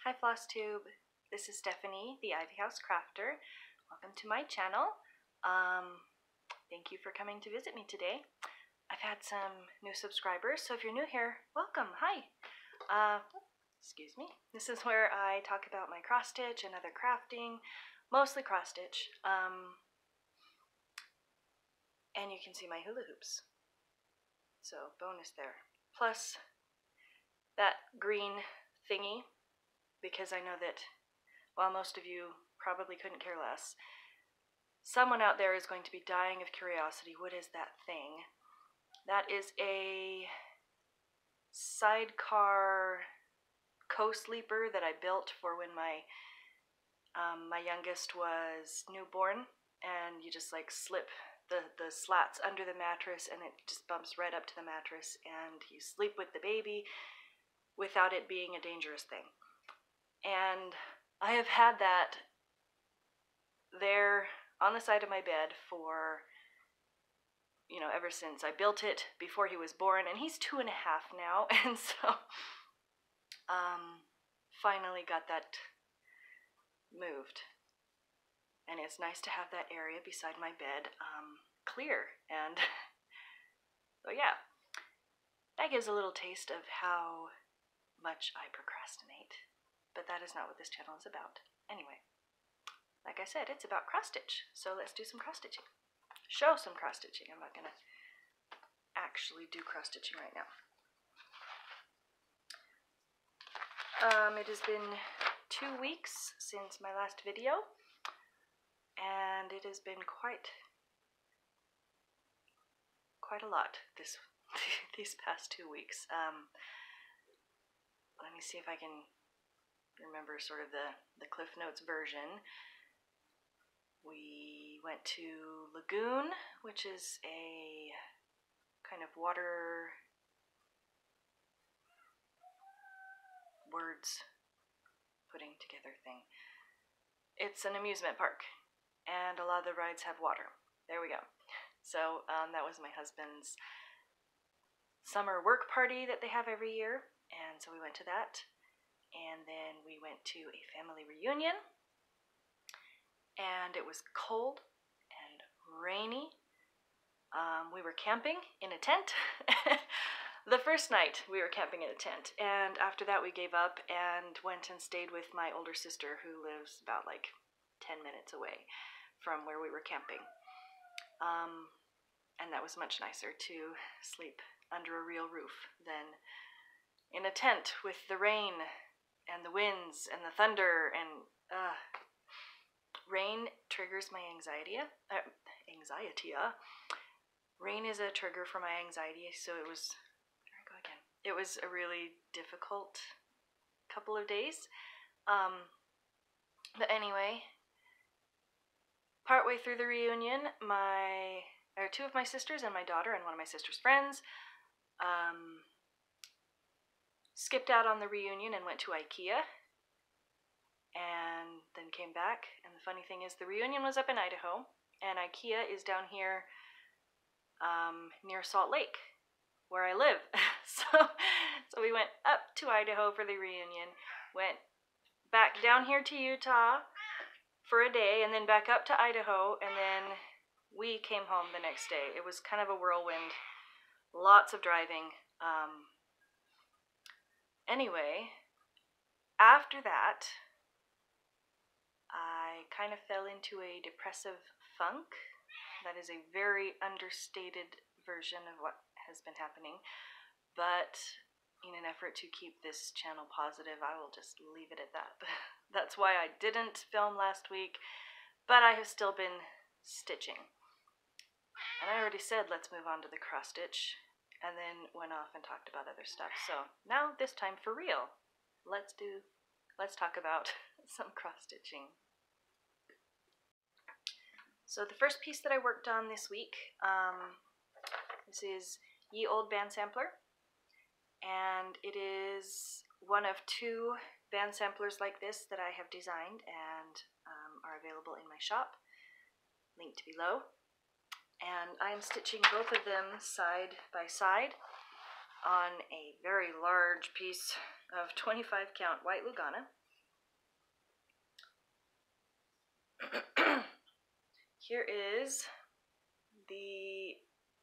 Hi Flosstube, this is Stephanie, the Ivy House Crafter. Welcome to my channel. Thank you for coming to visit me today. I've had some new subscribers, so if you're new here, welcome, hi. Excuse me. This is where I talk about my cross stitch and other crafting, mostly cross stitch. And you can see my hula hoops. So bonus there. Plus that green thingy, because I know that while most of you probably couldn't care less, someone out there is going to be dying of curiosity. What is that thing? That is a sidecar co-sleeper that I built for when my youngest was newborn, and you just like slip the slats under the mattress and it just bumps right up to the mattress and you sleep with the baby without it being a dangerous thing. And I have had that there on the side of my bed for, ever since. I built it before he was born, and he's 2.5 now, and so finally got that moved. And it's nice to have that area beside my bed clear, and so yeah, that gives a little taste of how much I procrastinate. But that is not what this channel is about. Anyway, like I said, it's about cross stitch, so let's do some cross stitching. Show some cross stitching. I'm not gonna actually do cross stitching right now. It has been 2 weeks since my last video, and it has been quite a lot these past 2 weeks. Let me see if I can remember sort of the Cliff Notes version. We went to Lagoon, which is a kind of water words putting together thing. It's an amusement park, and a lot of the rides have water. There we go. So that was my husband's summer work party that they have every year, and so we went to that. And then we went to a family reunion, and it was cold and rainy. We were camping in a tent. The first night we were camping in a tent, and after that we gave up and went and stayed with my older sister, who lives about like 10 minutes away from where we were camping. And that was much nicer to sleep under a real roof than in a tent with the rain and the winds and the thunder, and rain triggers my anxiety. Rain is a trigger for my anxiety, so it was, it was a really difficult couple of days. But anyway, partway through the reunion, two of my sisters and my daughter and one of my sister's friends skipped out on the reunion and went to IKEA, and then came back. And the funny thing is, the reunion was up in Idaho, and IKEA is down here near Salt Lake, where I live. So we went up to Idaho for the reunion, went back down here to Utah for a day, and then back up to Idaho, and then we came home the next day. It was kind of a whirlwind, lots of driving. Anyway, after that, I kind of fell into a depressive funk. That is a very understated version of what has been happening, but in an effort to keep this channel positive, I will just leave it at that. That's why I didn't film last week, but I have still been stitching. And I already said let's move on to the cross stitch, and then went off and talked about other stuff. So now, this time for real, let's talk about some cross stitching. So the first piece that I worked on this week, this is Ye Old Band Sampler, and it is one of 2 band samplers like this that I have designed and are available in my shop, linked below. And I am stitching both of them side by side on a very large piece of 25 count white Lugana. Here is the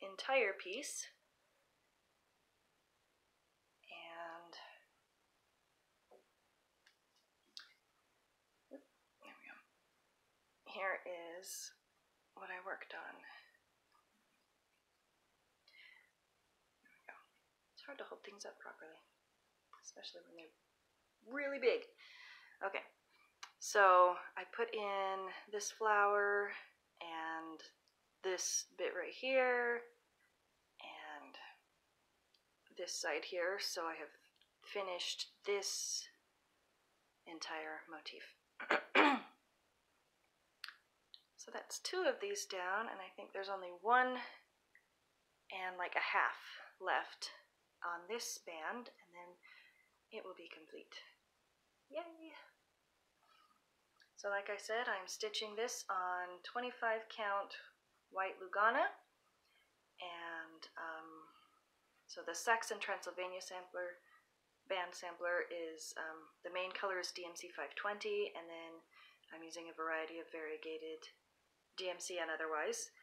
entire piece, and there we go. Here is what I worked on. There we go. It's hard to hold things up properly, especially when they're really big. Okay, so I put in this flower and this bit right here and this side here, so I have finished this entire motif. So that's 2 of these down, and I think there's only 1 and like a half left on this band, and then it will be complete. Yay! So like I said, I'm stitching this on 25 count white Lugana, and so the Saxon Transylvania sampler, band sampler is, the main color is DMC 520, and then I'm using a variety of variegated DMC and otherwise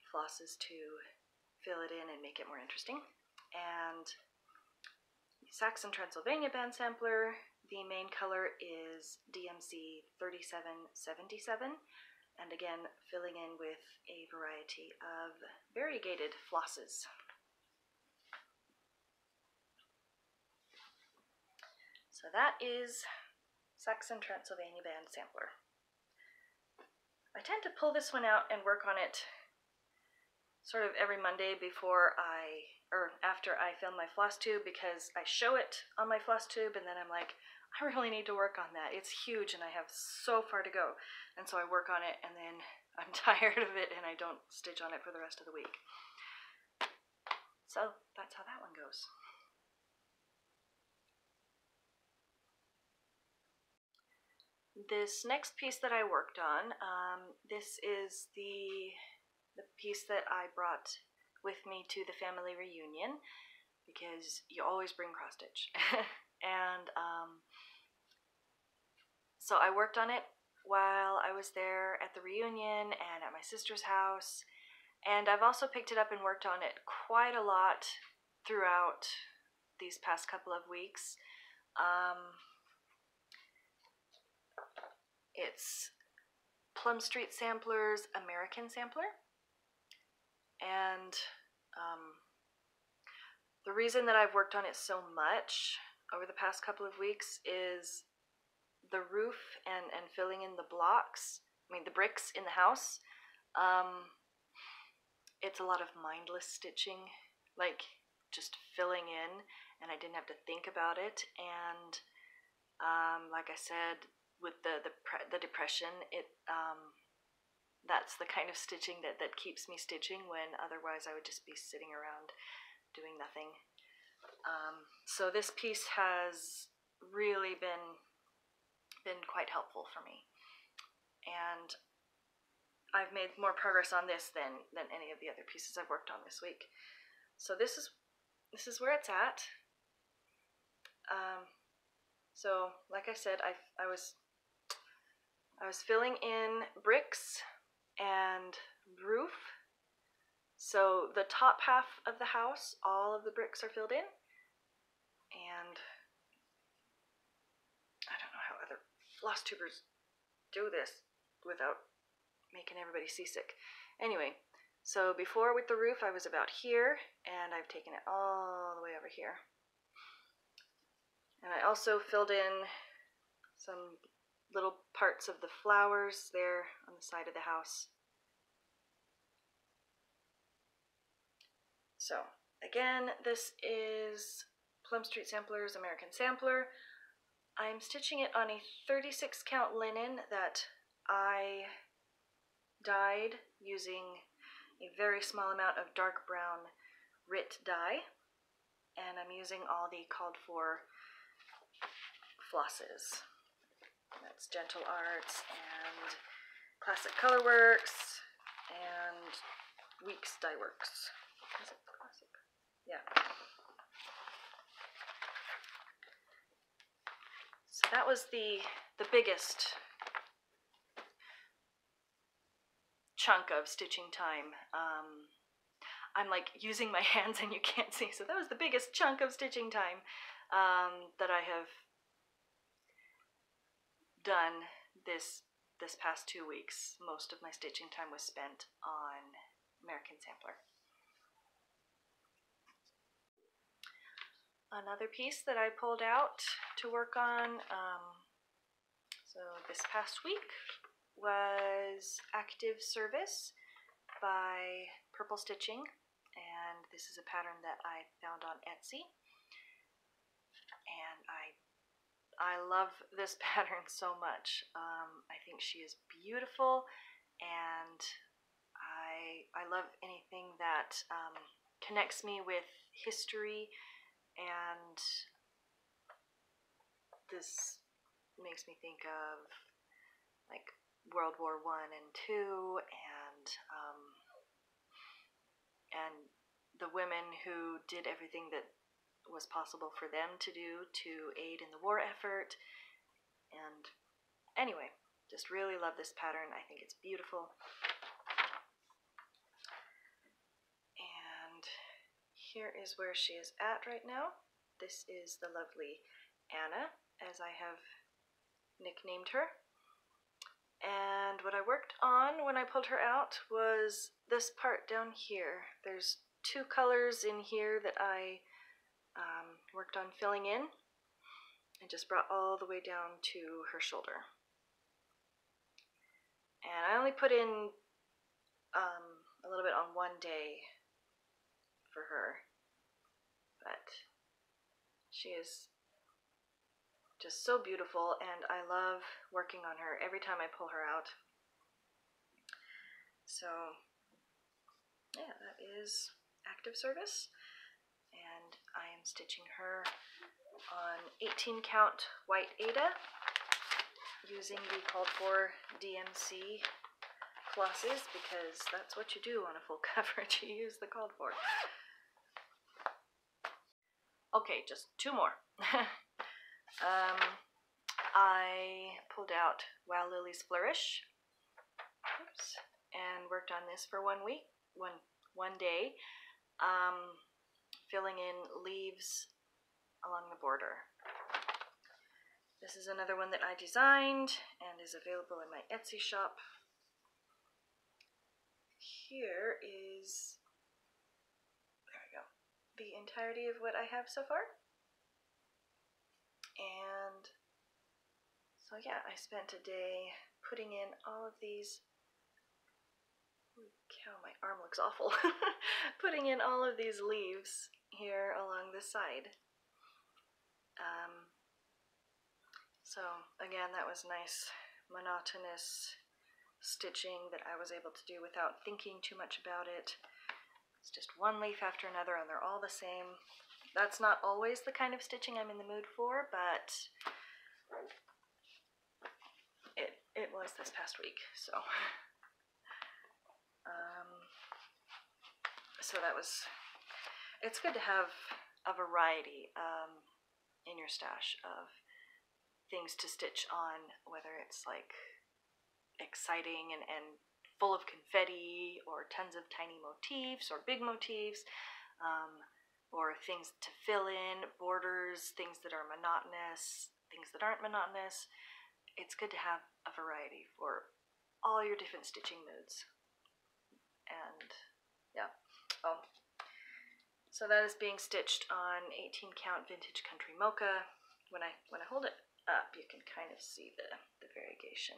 flosses to fill it in and make it more interesting. And the Saxon Transylvania band sampler, the main color is DMC 3777, and again filling in with a variety of variegated flosses. So that is Saxon Transylvania band sampler. I tend to pull this one out and work on it sort of every Monday before after I film my Flosstube, because I show it on my Flosstube and then I'm like, I really need to work on that. It's huge and I have so far to go. And so I work on it and then I'm tired of it and I don't stitch on it for the rest of the week. So that's how that one goes. This next piece that I worked on, this is the piece that I brought with me to the family reunion, because you always bring cross stitch. And so I worked on it while I was there at the reunion and at my sister's house, and I've also picked it up and worked on it quite a lot throughout these past couple of weeks. It's Plum Street Sampler's American Sampler, and the reason that I've worked on it so much over the past couple of weeks is the roof and filling in the blocks, the bricks in the house. It's a lot of mindless stitching, like just filling in, and I didn't have to think about it. And like I said, with the depression, that's the kind of stitching that keeps me stitching, when otherwise I would just be sitting around doing nothing. So this piece has really been quite helpful for me, and I've made more progress on this than any of the other pieces I've worked on this week. So this is where it's at. So like I said, I was filling in bricks and roof. So the top half of the house, all of the bricks are filled in, and I don't know how other Flosstubers do this without making everybody seasick. Anyway, so before with the roof I was about here, and I've taken it all the way over here. And I also filled in some little parts of the flowers there on the side of the house. So again, this is Plum Street Sampler's American Sampler. I'm stitching it on a 36 count linen that I dyed using a very small amount of dark brown RIT dye, and I'm using all the called for flosses. That's Gentle Arts and Classic Colorworks and Weeks Dye Works. Is it Classic? Yeah. So that was the biggest chunk of stitching time. I'm like using my hands and you can't see, so that was the biggest chunk of stitching time that I have done this past 2 weeks. Most of my stitching time was spent on American Sampler. Another piece that I pulled out to work on, so this past week, was Active Service by Purple Stitching, and this is a pattern that I found on Etsy, and I love this pattern so much. I think she is beautiful, and I love anything that connects me with history, and this makes me think of like World War I and II, and the women who did everything that was possible for them to do to aid in the war effort. And anyway, just really love this pattern. I think it's beautiful. And here is where she is at right now. This is the lovely Anna, as I have nicknamed her. And what I worked on when I pulled her out was this part down here. There's 2 colors in here that I worked on filling in, and just brought all the way down to her shoulder. And I only put in a little bit on one day for her, but she is just so beautiful, and I love working on her every time I pull her out. So yeah, that is Active Service, and I am stitching her on 18 count white Aida using the called for DMC flosses, because that's what you do on a full coverage. You use the called for. Okay, just 2 more. I pulled out Wow Lily's Flourish, and worked on this for 1 week, one day, filling in leaves along the border. This is another one that I designed and is available in my Etsy shop. Here is, there we go, the entirety of what I have so far. And so yeah, I spent a day putting in all of these, holy cow, my arm looks awful, putting in all of these leaves here along the side. So again, that was nice, monotonous stitching that I was able to do without thinking too much about it. It's just one leaf after another, and they're all the same. That's not always the kind of stitching I'm in the mood for, but it was this past week, so so that was, it's good to have a variety in your stash of things to stitch on, whether it's like exciting and full of confetti, or tons of tiny motifs or big motifs, or things to fill in, borders, things that are monotonous, things that aren't monotonous. It's good to have a variety for all your different stitching moods. And yeah, so that is being stitched on 18 count vintage country mocha. When I hold it up, you can kind of see the variegation.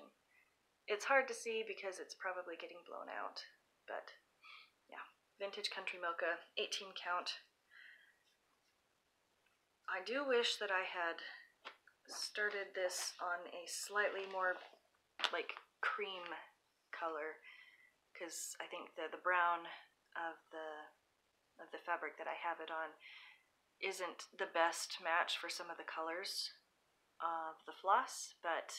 It's hard to see because it's probably getting blown out, but yeah, vintage country mocha, 18 count. I do wish that I had started this on a slightly more like cream color, because I think the brown of the fabric that I have it on isn't the best match for some of the colors of the floss, but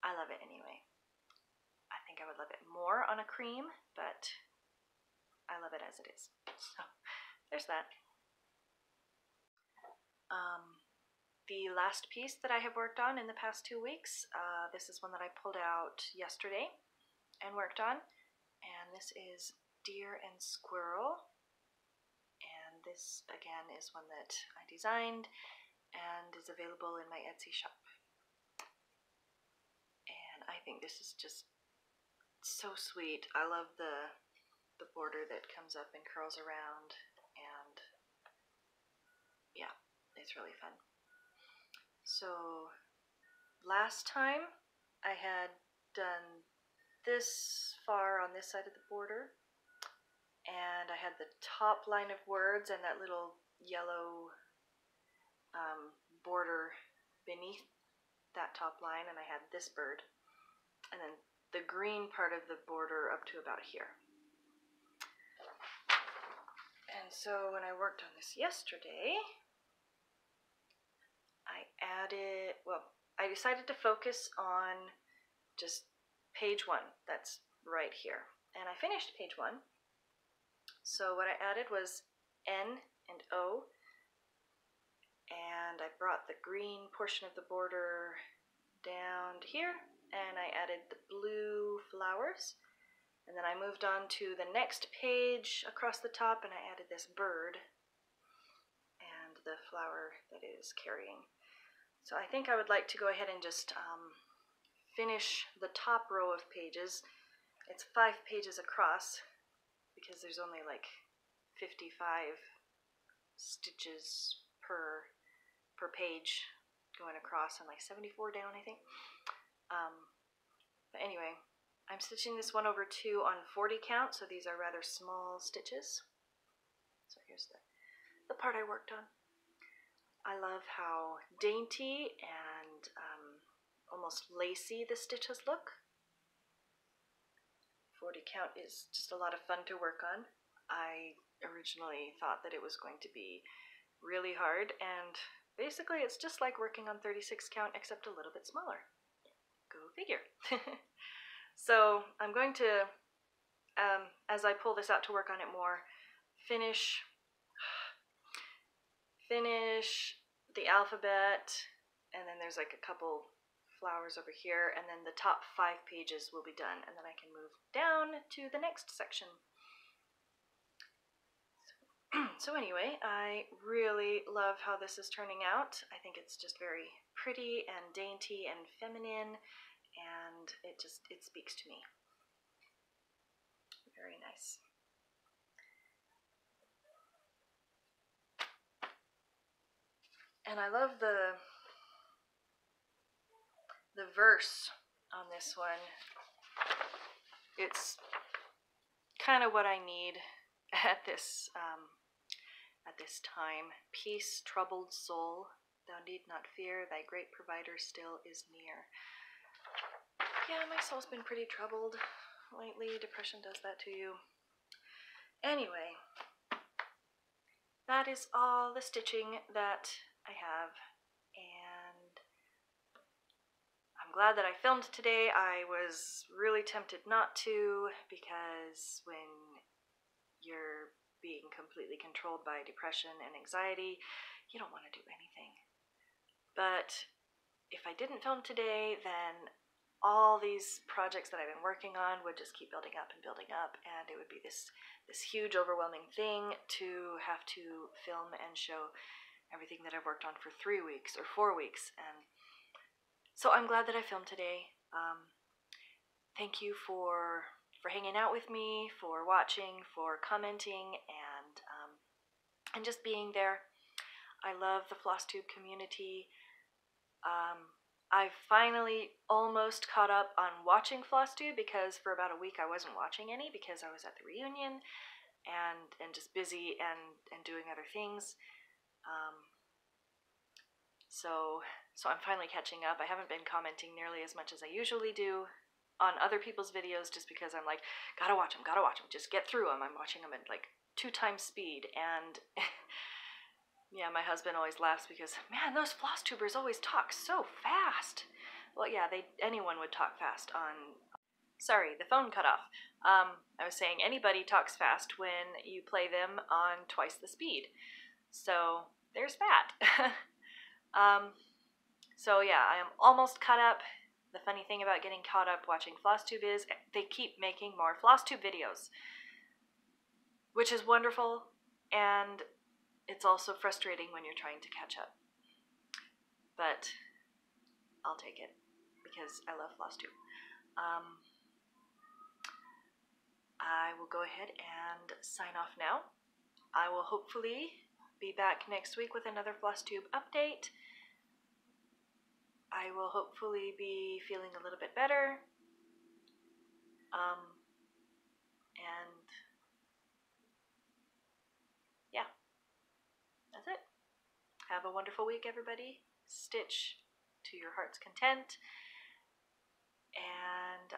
I love it anyway. I think I would love it more on a cream, but I love it as it is. So there's that. The last piece that I have worked on in the past 2 weeks, this is one that I pulled out yesterday. and worked on. And this is Deer and Squirrel. And this, again, is one that I designed and is available in my Etsy shop. And I think this is just so sweet. I love the border that comes up and curls around, and yeah, it's really fun. So last time I had done this far on this side of the border, and I had the top line of words and that little yellow border beneath that top line, and I had this bird, and then the green part of the border up to about here. And so when I worked on this yesterday, I decided to focus on just page 1, that's right here. And I finished page 1. So what I added was N and O, and I brought the green portion of the border down to here, and I added the blue flowers. And then I moved on to the next page across the top, and I added this bird and the flower that it is carrying. So I think I would like to go ahead and just finish the top row of pages. It's 5 pages across because there's only like 55 stitches per page going across, and like 74 down, I think. But anyway, I'm stitching this 1 over 2 on 40 count, so these are rather small stitches. So here's the part I worked on. I love how dainty and almost lacy the stitches look. 40 count is just a lot of fun to work on. I originally thought that it was going to be really hard, and basically it's just like working on 36 count except a little bit smaller. Go figure. So I'm going to, as I pull this out to work on it more, finish the alphabet, and then there's like a couple flowers over here, and then the top 5 pages will be done, and then I can move down to the next section. So anyway, I really love how this is turning out. I think it's just very pretty and dainty and feminine, and it speaks to me. Very nice. And I love the verse on this one. It's kind of what I need at this time. Peace, troubled soul, thou need not fear, thy great provider still is near. Yeah, my soul's been pretty troubled lately. Depression does that to you. Anyway, that is all the stitching that I have, and I'm glad that I filmed today. I was really tempted not to, because when you're being completely controlled by depression and anxiety, you don't want to do anything. But if I didn't film today, then all these projects that I've been working on would just keep building up, and it would be this huge, overwhelming thing to have to film and show everything that I've worked on for 3 weeks or 4 weeks. And so I'm glad that I filmed today. Thank you for hanging out with me, for watching, for commenting, and just being there. I love the Flosstube community. I've finally almost caught up on watching Flosstube, because for about a week I wasn't watching any because I was at the reunion and just busy and doing other things. So I'm finally catching up. I haven't been commenting nearly as much as I usually do on other people's videos, just because I'm like, gotta watch them, just get through them. I'm watching them at like 2 times speed, and yeah, my husband always laughs because, man, those Flosstubers always talk so fast. Well, yeah, anyone would talk fast on... Sorry, the phone cut off. I was saying anybody talks fast when you play them on twice the speed. So there's that. So yeah, I am almost caught up. The funny thing about getting caught up watching Flosstube is they keep making more Flosstube videos, which is wonderful, and it's also frustrating when you're trying to catch up. But I'll take it because I love Flosstube. I will go ahead and sign off now. I will hopefully be back next week with another Flosstube update. I will hopefully be feeling a little bit better. And yeah, that's it. Have a wonderful week, everybody. Stitch to your heart's content. And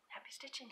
happy stitching.